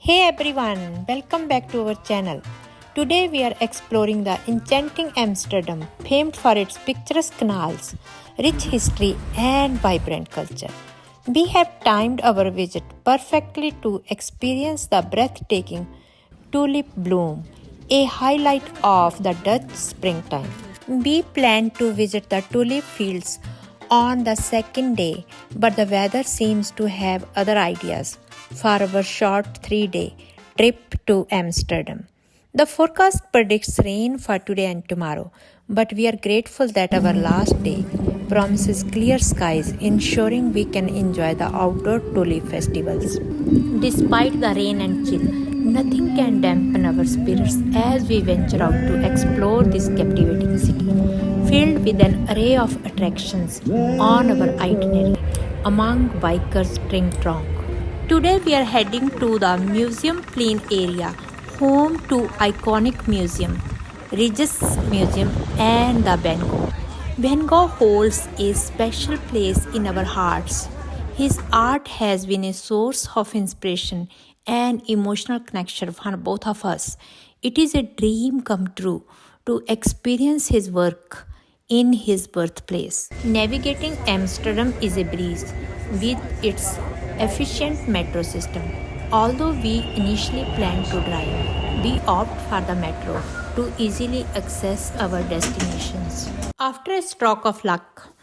Hey everyone, welcome back to our channel. Today we are exploring the enchanting Amsterdam, famed for its picturesque canals, rich history, and vibrant culture. We have timed our visit perfectly to experience the breathtaking tulip bloom, a highlight of the Dutch springtime. We plan to visit the tulip fields on the second day, but the weather seems to have other ideas for our short 3-day trip to Amsterdam. The forecast predicts rain for today and tomorrow, but we are grateful that our last day promises clear skies, ensuring we can enjoy the outdoor tulip festivals. Despite the rain and chill, nothing can dampen our spirits as we venture out to explore this captivating city, filled with an array of attractions on our itinerary, among bikers Tring Trong. Today we are heading to the Museum Plain area, home to iconic museum, Regis Museum and the Van Gogh. Van Gogh holds a special place in our hearts. His art has been a source of inspiration and emotional connection for both of us. It is a dream come true to experience his work in his birthplace. Navigating Amsterdam is a breeze with its efficient metro system. Although we initially planned to drive, we opt for the metro to easily access our destinations. After a stroke of luck,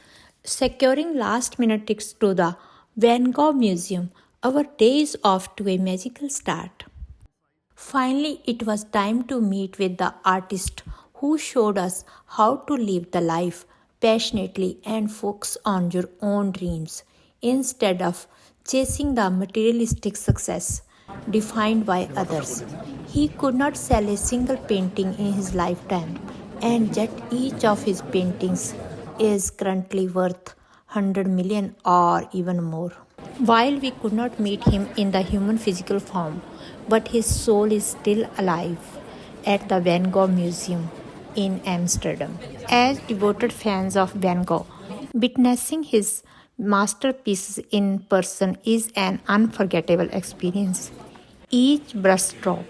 securing last minute tickets to the Van Gogh Museum, our day is off to a magical start. Finally, it was time to meet with the artist who showed us how to live the life passionately and focus on your own dreams instead of chasing the materialistic success defined by others. He could not sell a single painting in his lifetime, and yet each of his paintings is currently worth 100 million or even more. While we could not meet him in the human physical form, but his soul is still alive at the Van Gogh Museum in Amsterdam. As devoted fans of Van Gogh, witnessing his masterpieces in person is an unforgettable experience. Each brushstroke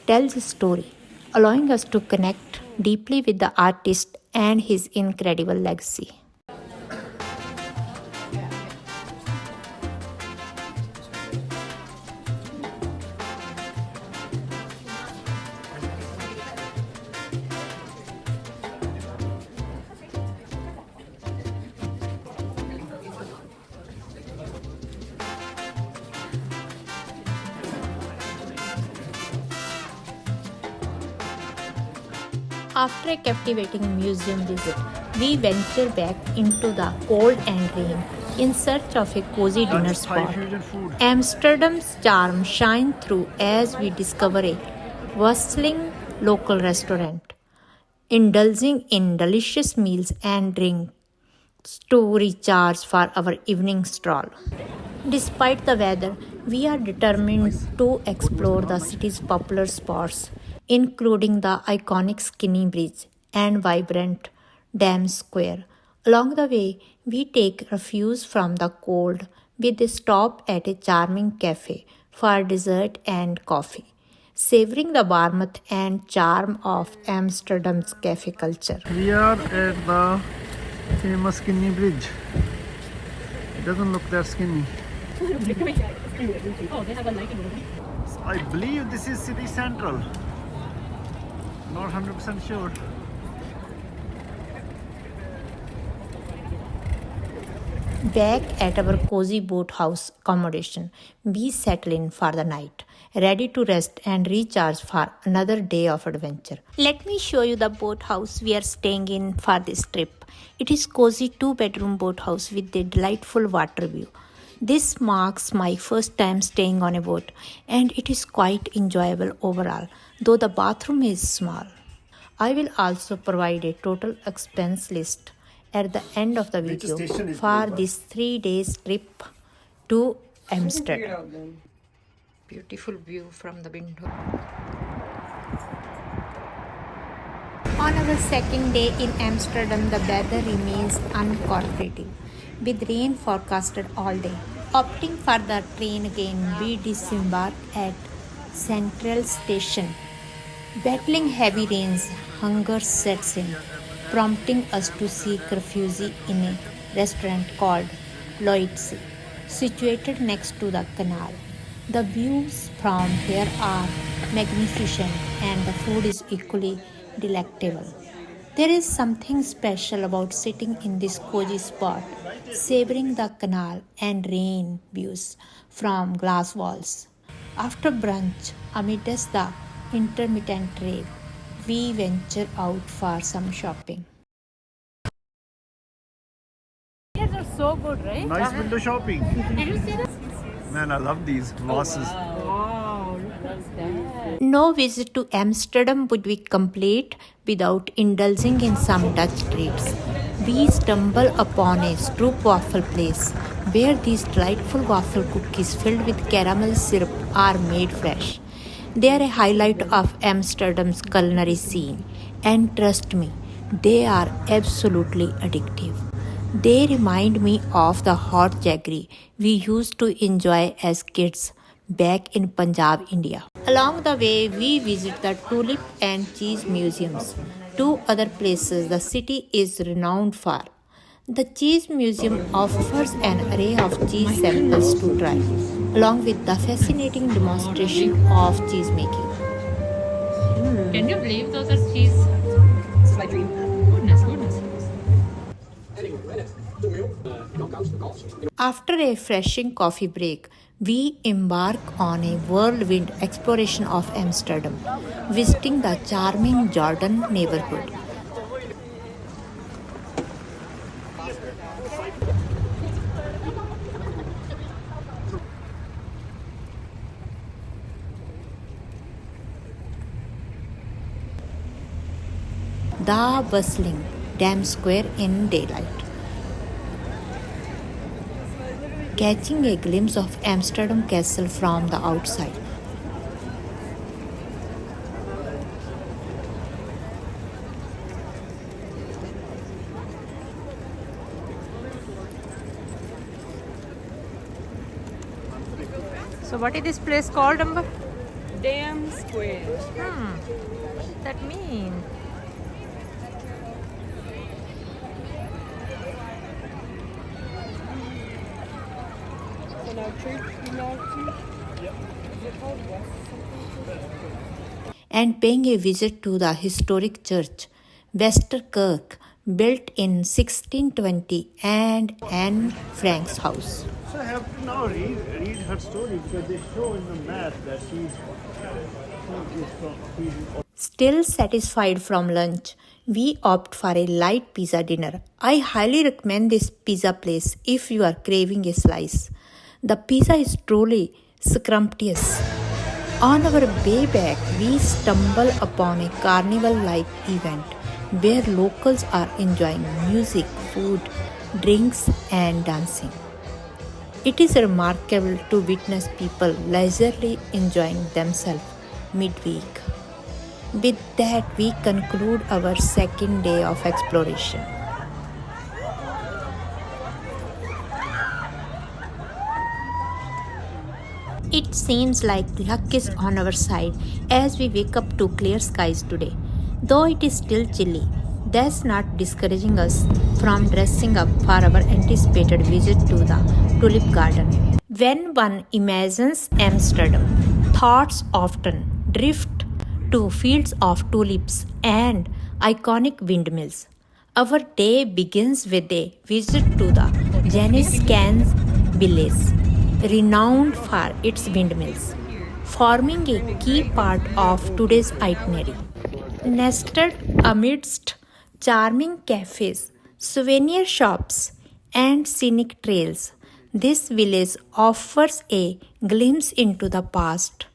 tells a story, allowing us to connect deeply with the artist and his incredible legacy. After a captivating museum visit, we venture back into the cold and rain in search of a cozy dinner spot. Amsterdam's charm shines through as we discover a bustling local restaurant, indulging in delicious meals and drinks to recharge for our evening stroll. Despite the weather, we are determined to explore the city's popular spots, including the iconic Skinny Bridge and vibrant Dam Square. Along the way, we take refuge from the cold with a stop at a charming cafe for dessert and coffee, savoring the warmth and charm of Amsterdam's cafe culture. We are at the famous Skinny Bridge. It doesn't look that skinny. I believe this is city central. Not 100% sure. Back at our cozy boathouse accommodation, we settle in for the night, ready to rest and recharge for another day of adventure. Let me show you the boathouse we are staying in for this trip. It is cozy 2-bedroom boathouse with a delightful water view. This marks my first time staying on a boat, and it is quite enjoyable overall, though the bathroom is small. I will also provide a total expense list at the end of the video for this 3 days trip to Amsterdam. Beautiful view from the window. On our second day in Amsterdam, the weather remains uncooperative, with rain forecasted all day. Opting for the train again, we disembark at Central Station. Battling heavy rains, hunger sets in, prompting us to seek refuge in a restaurant called Lloyd's, situated next to the canal. The views from here are magnificent and the food is equally delectable. There is something special about sitting in this cozy spot, savoring the canal and rain views from glass walls. After brunch, amidst the intermittent rain, we venture out for some shopping. These are so good, right? Nice window shopping. Did you see this? Man, I love these vases. Wow, what's that? No visit to Amsterdam would be complete without indulging in some Dutch treats. We stumble upon a stroop waffle place where these delightful waffle cookies filled with caramel syrup are made fresh. They are a highlight of Amsterdam's culinary scene, and trust me, they are absolutely addictive. They remind me of the hot jaggery we used to enjoy as kids back in Punjab, India. Along the way, we visit the Tulip and Cheese Museums, two other places the city is renowned for. The Cheese Museum offers an array of cheese samples to try, along with the fascinating demonstration of cheese making. Can you believe those are cheese? This is my dream. Goodness, goodness. After a refreshing coffee break, we embark on a whirlwind exploration of Amsterdam, visiting the charming Jordan neighborhood. The bustling Dam Square in daylight. Catching a glimpse of Amsterdam Castle from the outside. So what is this place called, Amber? Dam Square. What's that mean? So now church belongs to. And paying a visit to the historic church, Westerkerk, built in 1620, and Anne Frank's house. So I have to now read her story because they show in the map that she's Still satisfied from lunch, we opt for a light pizza dinner. I highly recommend this pizza place if you are craving a slice. The pizza is truly scrumptious. On our way back, we stumble upon a carnival-like event where locals are enjoying music, food, drinks, and dancing. It is remarkable to witness people leisurely enjoying themselves midweek. With that, we conclude our second day of exploration. It seems like luck is on our side as we wake up to clear skies today. Though it is still chilly, that's not discouraging us from dressing up for our anticipated visit to the Tulip Garden. When one imagines Amsterdam, thoughts often drift to fields of tulips and iconic windmills. Our day begins with a visit to the Jannescans village, renowned for its windmills, forming a key part of today's itinerary. Nested amidst charming cafes, souvenir shops, and scenic trails, this village offers a glimpse into the past.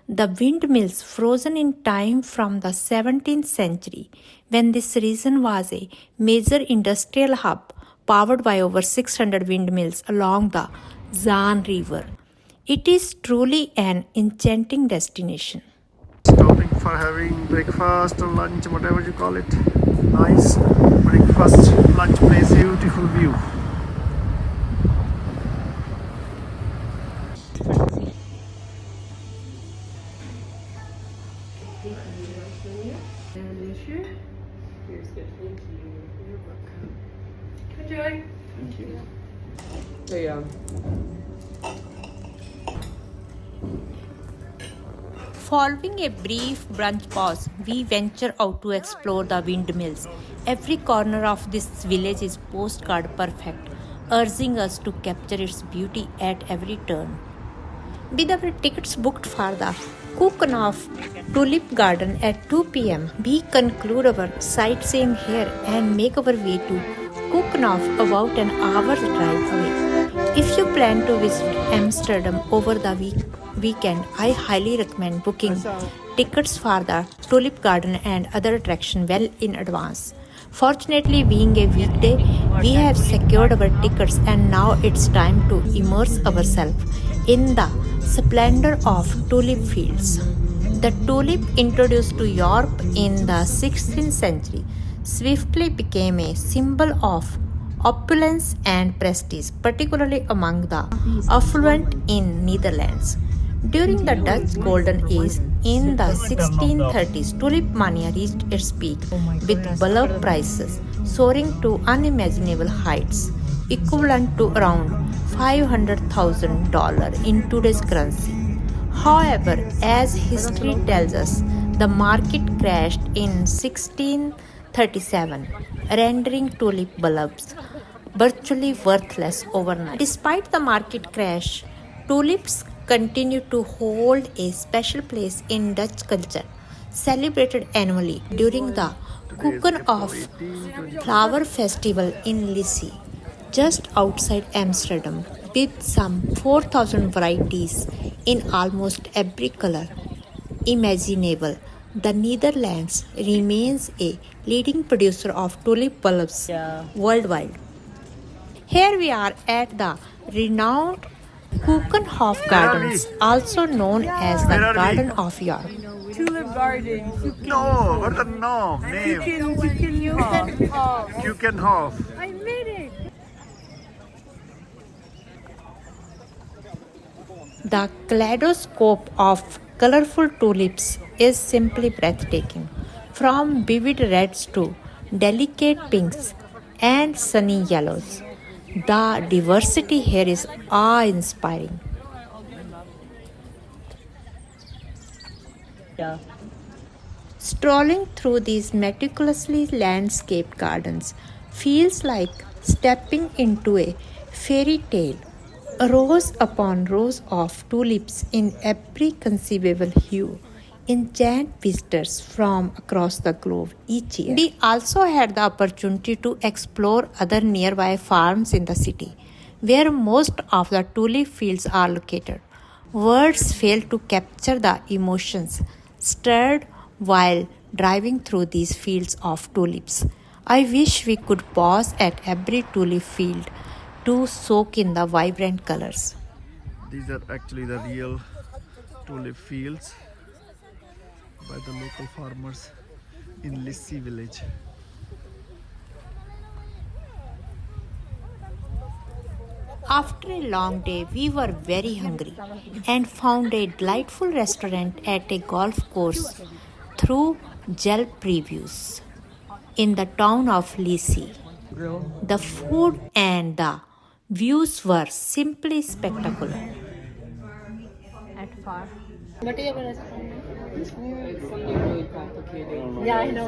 The windmills frozen in time from the 17th century, when this region was a major industrial hub powered by over 600 windmills along the Zaan River. It is truly an enchanting destination. stopping for having breakfast or lunch, whatever you call it. Nice breakfast, lunch place, beautiful view. And Nisha. Here's good. Thank you. You're welcome. Enjoy. Thank you. So yeah. Following a brief brunch pause, we venture out to explore the windmills. Every corner of this village is postcard perfect, urging us to capture its beauty at every turn. With our tickets booked for the Kukanov Tulip Garden at 2 p.m., we conclude our sightseeing here and make our way to Kukanov, about an hour's drive away. If you plan to visit Amsterdam over the weekend, I highly recommend booking tickets for the Tulip Garden and other attractions well in advance. Fortunately, being a weekday, we have secured our tickets and now it's time to immerse ourselves in the splendor of tulip fields. The tulip, introduced to Europe in the 16th century, swiftly became a symbol of opulence and prestige, particularly among the affluent in Netherlands. During the Dutch Golden Age in the 1630s, tulip mania reached its peak, with bulb prices soaring to unimaginable heights, equivalent to around $500,000 in today's currency. However, as history tells us, the market crashed in 1637, rendering tulip bulbs virtually worthless overnight. Despite the market crash, tulips continue to hold a special place in Dutch culture, celebrated annually during the Kukenhof Flower Festival in Lisse, just outside Amsterdam, with some 4,000 varieties in almost every color imaginable. The Netherlands remains a leading producer of tulip bulbs worldwide. Here we are at the renowned Kukenhof Gardens, also known as the Where are we? Garden of Europe. Tulip Garden. No, what the name? Kukenhof. I made it. The kaleidoscope of colorful tulips is simply breathtaking. From vivid reds to delicate pinks and sunny yellows, the diversity here is awe-inspiring. Strolling through these meticulously landscaped gardens feels like stepping into a fairy tale. Rows upon rows of tulips in every conceivable hue enchant visitors from across the globe each year. We also had the opportunity to explore other nearby farms in the city, where most of the tulip fields are located. Words fail to capture the emotions stirred while driving through these fields of tulips. I wish we could pause at every tulip field to soak in the vibrant colors. These are actually the real tulip fields by the local farmers in Lisse village. After a long day, we were very hungry and found a delightful restaurant at a golf course through Yelp reviews in the town of Lisse. The food and the views were simply spectacular. What is your restaurant? It's something really complicated. Yeah, I know.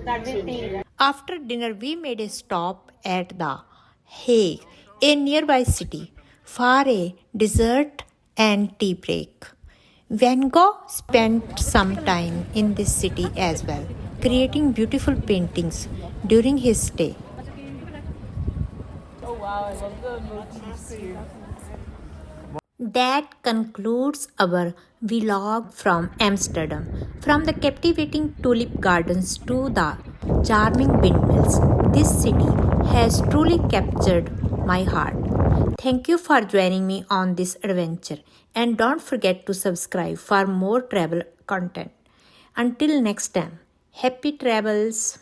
That will be. After dinner, we made a stop at The Hague, a nearby city, for a dessert and tea break. Van Gogh spent some time in this city as well, creating beautiful paintings during his stay. Oh wow, I love the motifs here. That concludes our vlog from Amsterdam. From the captivating tulip gardens to the charming windmills, this city has truly captured my heart. Thank you for joining me on this adventure, and don't forget to subscribe for more travel content. Until next time, happy travels!